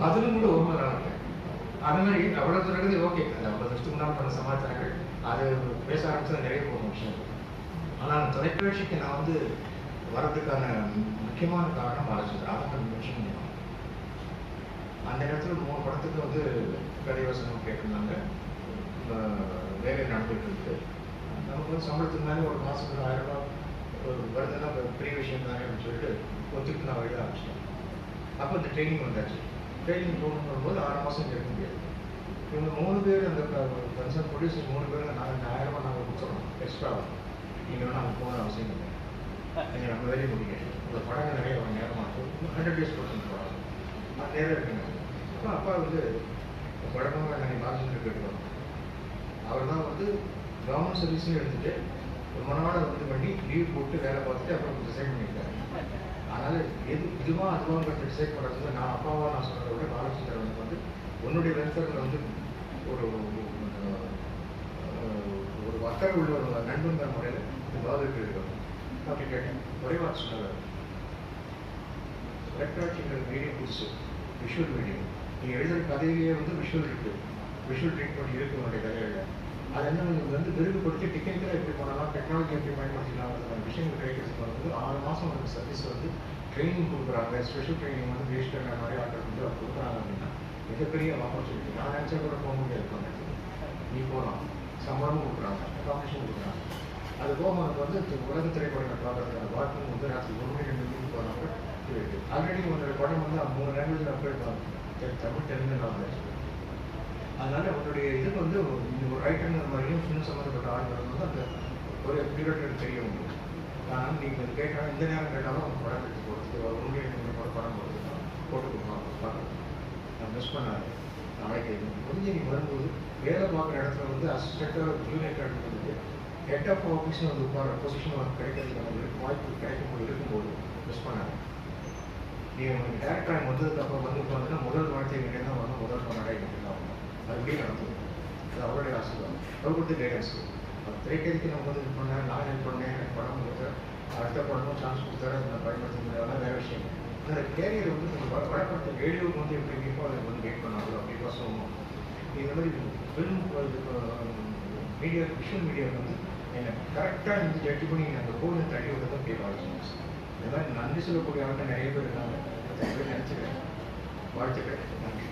அதிலும் கூட ஒரு மாதிரி ஆகல. அது மாதிரி அவ்வளோ தூரது ஓகே, அது 50 வருஷத்துக்கு முன்னால் பண்ண சமாச்சாரங்கள் அது பேச ஆரம்பிச்சது நிறைய போன விஷயம். ஆனால் தொலைக்காட்சிக்கு நான் வந்து வரதுக்கான முக்கியமான காரணம் பாலச்சந்திரன். அதை மென்ஷன் பண்ணுவோம். அந்த நேரத்தில் 3 படத்துக்கு வந்து கதைவசனம் கேட்டிருந்தாங்க. வேலை நடந்துட்டு இருக்கு. நமக்கு வந்து சம்பளத்துக்கு மேலே ஒரு மாதத்துக்கு 1000 ரூபா வருதுன்னா பெரிய விஷயம் தானே அப்படின்னு சொல்லிட்டு ஒத்துக்கிட்டு நான் எழுத ஆரம்பிச்சிட்டேன். அப்போ இந்த ட்ரைனிங் வந்தாச்சு. ட்ரைனிங் போகணும்போது 6 மாதம் கேட்க முடியாது. இவங்க 3 பேர் அந்த கன்சர்ன் ப்ரொடியூசர் 3 பேர் நாங்கள் இந்த 1000 ரூபா நாங்கள் கொடுத்துறோம் எக்ஸ்ட்ரா. நீங்கள் வேணால் அங்கே போன அவசியம் இல்லை, நீங்கள் நம்ம வேலையை முடியும். இந்த படங்கள் நிறைய ஒரு நேரமாக 100 days கொடுத்து படம் அது நேரம் இருக்குங்க. அப்பா வந்து படமாக நாங்கள் பாலச்சந்திரன் கேட்டுக்கிறோம். அவர் தான் வந்து கவர்மெண்ட் சர்வீஸ்னு எடுத்துகிட்டு ஒரு மனவாட வந்து பண்ணி லீவ் போட்டு வேலை பார்த்துட்டு அப்புறம் டிசைட் பண்ணியிருக்காரு. அதனால் இதுவாக அதுவாங்கிறத டிசைட் பண்ணுறது நான் அப்பாவாக நான் சொல்கிறத விட பாலச்சந்திரன் வந்து உன்னுடைய வெல்ஃபேரில் வந்து ஒரு ஒரு அக்கறை உள்ள ஒரு நண்பங்கிற முறையில் இந்த பாதிப்பு இருக்கணும் அப்படி கேட்டேன். ஒரே வார்த்தை சொன்னார், எலக்ட்ரானிக்ங்கிற மீடியம் புதுசு, விஷுவல் மீடியம். நீங்கள் எழுதுகிற கதையிலேயே வந்து விஷுவல் இருக்குது, விஷுவல் ட்ரீட்மெண்ட் இருக்குது உன்னுடைய கதைகளில். அது என்ன வந்து விருதுப்படுத்தி டெக்னிக்கலாக எப்படி பண்ணலாம், டெக்னாலஜி எப்படி பயன்படுத்திக்கலாம் விஷயங்கள் கிடைக்கிறதுக்கு வந்து 6 மாதம் வந்து சர்வீஸ் வந்து ட்ரைனிங் கொடுக்குறாங்க. ஸ்பெஷல் ட்ரைனிங் வந்து வேஸ்ட் நிறைய ஆட்கள் வந்து கொடுக்குறாங்க அப்படின்னா மிகப்பெரிய ஆப்பர்ச்சுனிட்டி. நான் நினச்சா கூட போக முடியாது. நீ போகலாம், சம்பளமும் கொடுக்குறாங்க, அக்காமடேஷன் கொடுக்குறாங்க. அது போக வந்து உலக திரைப்படங்கள் பார்க்குறதுக்கான வாய்ப்பும் வந்து ராத்திரி 1 மணி 2 மணிக்கு போகிறாங்க இருக்குது. ஆல்ரெடி உன்னோட படம் வந்து 3 லாங்குவேஜில் அப்டேட் பண்ணுவாங்க, தமிழ் தெலுங்குலாம் வந்துச்சு. அதனால் உன்னுடைய இதுக்கு வந்து ஒரு ரைட்டர்ங்கிற மாதிரியும் ஃபிலிம் சம்மந்தப்பட்ட ஆட்கள் வந்து அந்த ஒரு பீரியட் தெரிய உங்களுக்கு. அதனால் நீங்கள் கேட்டாலும் இந்த நேரம் கேட்டாலும் அவங்க படம் எடுத்து போகிறதுக்கு ஒரு 1 2 கூட படம் போகிறதுக்கு போட்டு கொடுப்பாங்க பார்க்குறது. நான் மிஸ் பண்ணாது. நாளைக்கு கொஞ்சம் நீ வரும்போது வேலை பார்க்குற இடத்துல வந்து அசிஸ்டண்ட்டாக ஜூனியர் கேட்டு வந்து ஹெட் ஆஃப் ஆஃபீஸ்னு வந்து உட்கார பொசிஷன் வந்து கிடைக்கிறதுக்கு நம்மளுக்கு வாய்ப்பு கிடைக்கும்போது இருக்கும்போது மிஸ் பண்ணாது. நீங்கள் உங்களுக்கு டேரக்ட் டைம் வந்ததுக்கப்புறம் வந்து உட்காந்துன்னா முதல் வார்த்தை கிட்டே தான் வரணும், முதல் கொண்டாடை கிட்டே தான் வரணும். அது எப்படி நடந்தது, அது அவருடைய ஆசீர்வாதம், அவர் கொடுத்த கைடன்ஸ். திரைக்கதைக்கு நம்ம வந்து இது பண்ணேன், நான் ஹெல்ப் பண்ணேன், எனக்கு படம் கொடுத்தேன், அடுத்த படமும் சான்ஸ் கொடுத்தாரு, அதை நான் பயன்படுத்தினதெல்லாம் வேறு விஷயம். அந்த கேரியர் வந்து நீங்கள் வடப்பட்ட ரேடியோவுக்கு வந்து எப்படி இருக்கோ அதை வந்து வெயிட் பண்ணாங்களோ அப்படி சொல்லணும். இந்த மாதிரி ஃபிலிம் மீடியா விஷுவல் மீடியாவுக்கு வந்து என்னை கரெக்டாக வந்து ஜட்ஜ் பண்ணி அந்த கோவில் தள்ளி விட தான் போய் வாழ்த்துங்க. இந்த மாதிரி நன்றி சொல்லக்கூடிய ஆட்கள் நிறைய பேர் இருக்காங்க, நினச்சிக்கிறேன். வாழ்த்துக்கிறேன். நன்றி.